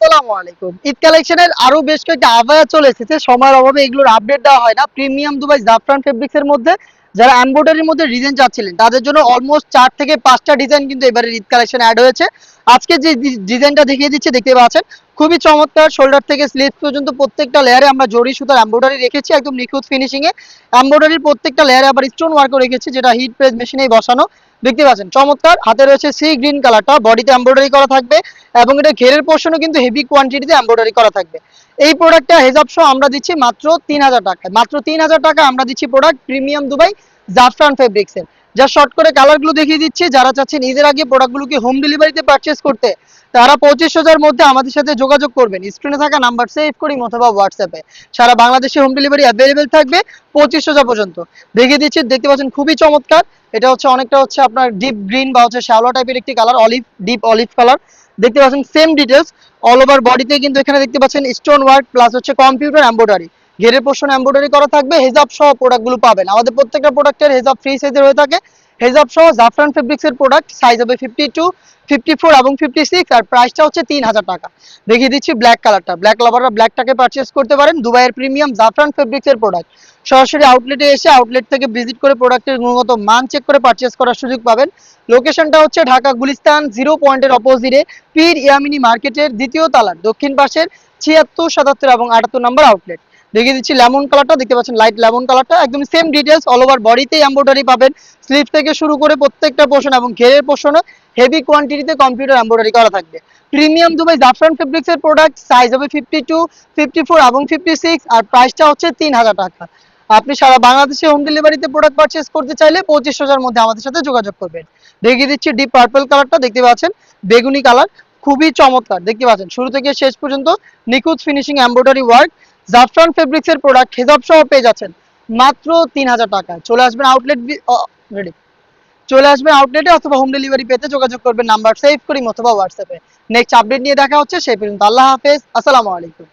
আসসালামু আলাইকুম। ঈদ কালেকশনের আরো বেশ কয়েকটা আবায়া চলে এসেছে, সময়ের অভাবে এগুলোর আপডেট দেওয়া হয় না। প্রিমিয়াম দুবাই জাফরান ফেব্রিক্স এর মধ্যে যারা এমব্রয়ডারির মধ্যে ডিজাইন চাচ্ছিলেন তাদের জন্য অলমোস্ট 4 থেকে 5টা ডিজাইন কিন্তু এবারে ঈদ কালেকশন অ্যাড হয়েছে। আজকে যে ডিজাইনটা দেখিয়ে দিচ্ছি দেখতে পাচ্ছেন, খুবই চমৎকার। শোল্ডার থেকে স্লিভ পর্যন্ত প্রত্যেকটা লেয়ারে আমরা জরি সুতার এমব্রয়ডারি রেখেছি, একদম নিখুঁত ফিনিশিং এ। এমব্রয়ডারির প্রত্যেকটা লেয়ারে আবার স্টোন ওয়ার্কও রেখেছি, যেটা হিট প্রেস মেশিনেই বসানো। দেখতে পাচ্ছেন চমৎকার। হাতে রয়েছে সি গ্রিন কালারটা, বডিতে এমব্রয়ডারি করা থাকবে এবং এটা ঘেরের পোর্শনও কিন্তু হেভি কোয়ান্টিটিতে এমব্রয়ডারি করা থাকবে। এই প্রোডাক্টটা হেজাব সহ আমরা দিচ্ছি মাত্র 3000 টাকায়। মাত্র 3000 টাকা আমরা দিচ্ছি প্রোডাক্ট প্রিমিয়াম দুবাই জাফরান ফেব্রিক্স এর। যা শর্ট করে কালারগুলো দেখিয়ে দিচ্ছি। যারা চাচ্ছেন ঈদের আগে প্রোডাক্টগুলোকে হোম ডেলিভারিতে পারচেস করতে, তারা 25,000 মধ্যে আমাদের সাথে যোগাযোগ করবেন। স্ক্রিনে থাকা নাম্বার সেভ করি অথবা হোয়াটসঅ্যাপে। সারা বাংলাদেশে হোম ডেলিভারি অ্যাভেলেবেল থাকবে 25,000 পর্যন্ত। দেখিয়ে দিচ্ছি, দেখতে পাচ্ছেন খুবই চমৎকার। এটা হচ্ছে অনেকটা হচ্ছে আপনার ডিপ গ্রিন বা হচ্ছে শ্যাওলা টাইপের একটি colour, olive, deep olive colour. দেখতে পাচ্ছেন সেম ডিটেলস অল ওভার বডিতে, কিন্তু এখানে দেখতে পাচ্ছেন স্টোন ওয়ার্ক প্লাস হচ্ছে কম্পিউটার এমব্রয়ডারি, ঘেরের পোর্শন এমব্রয়ডারি করা থাকবে। হেজাব সহ প্রোডাক্টগুলো পাবেন। আমাদের প্রত্যেকটা প্রোডাক্টের হেজাব ফ্রি সাইজের হয়ে থাকে। হেজাব সহ জাফরান ফেব্রিক্স এর প্রোডাক্ট সাইজ হবে 52, 54 এবং 56, আর প্রাইসটা হচ্ছে 3000 টাকা। দেখিয়ে দিচ্ছি ব্ল্যাক কালারটা। ব্ল্যাক লাভাররা ব্ল্যাকটাকে পারচেস করতে পারেন। দুবাইয়ের প্রিমিয়াম জাফরান ফেব্রিক্স এর প্রোডাক্ট সরাসরি আউটলেটে এসে আউটলেট থেকে ভিজিট করে প্রোডাক্টের গুণগত মান চেক করে পারচেস করার সুযোগ পাবেন। লোকেশনটা হচ্ছে ঢাকা গুলিস্তান 0 পয়েন্টের অপোজিটে পীর ইয়ামিনী মার্কেটের দ্বিতীয় তলার দক্ষিণ পাশের 76, 77 এবং 78 নম্বর আউটলেট। দেখিয়ে দিচ্ছি লেমন কালারটা। দেখতে পাচ্ছেন লাইট লেমন কালারটা, একদম সেম ডিটেলস অল ওভার বডিতেই এমব্রয়ডারি পাবেন। স্লিভ থেকে শুরু করে প্রত্যেকটা পোর্শন এবং ঘেরের পোর্শনে হেভি কোয়ান্টিটিতে কম্পিউটার এমব্রয়ডারি করা থাকবে। প্রিমিয়াম দুবাই জাফরান ফেব্রিক্স এর প্রোডাক্ট সাইজ হবে 52, 54 এবং 56, আর প্রাইসটা হচ্ছে 3000 টাকা। আপনি সারা বাংলাদেশে হোম ডেলিভারিতে প্রোডাক্ট পারচেস করতে চাইলে 25,000 মধ্যে আমাদের সাথে যোগাযোগ করবেন। দেখিয়ে দিচ্ছি ডিপ পার্পল কালারটা। দেখতে পাচ্ছেন বেগুনি কালার, খুবই চমৎকার। দেখতে পাচ্ছেন শুরু থেকে শেষ পর্যন্ত নিখুঁত ফিনিশিং এমব্রয়ডারি ওয়ার্ক। জাফরান ফেব্রিক্স এর প্রোডাক্ট হেজাব সহ পেয়ে যাচ্ছেন মাত্র 3000 টাকায়। চলে আসবেন আউটলেট রেডি চলে আসবেন আউটলেটে, অথবা হোম ডেলিভারি পেতে যোগাযোগ করবেন নাম্বার সেভ করি অথবা হোয়াটসঅ্যাপে। নেক্সট আপডেট নিয়ে দেখা হচ্ছে, সেই পর্যন্ত আল্লাহ হাফেজ, আসসালামু আলাইকুম।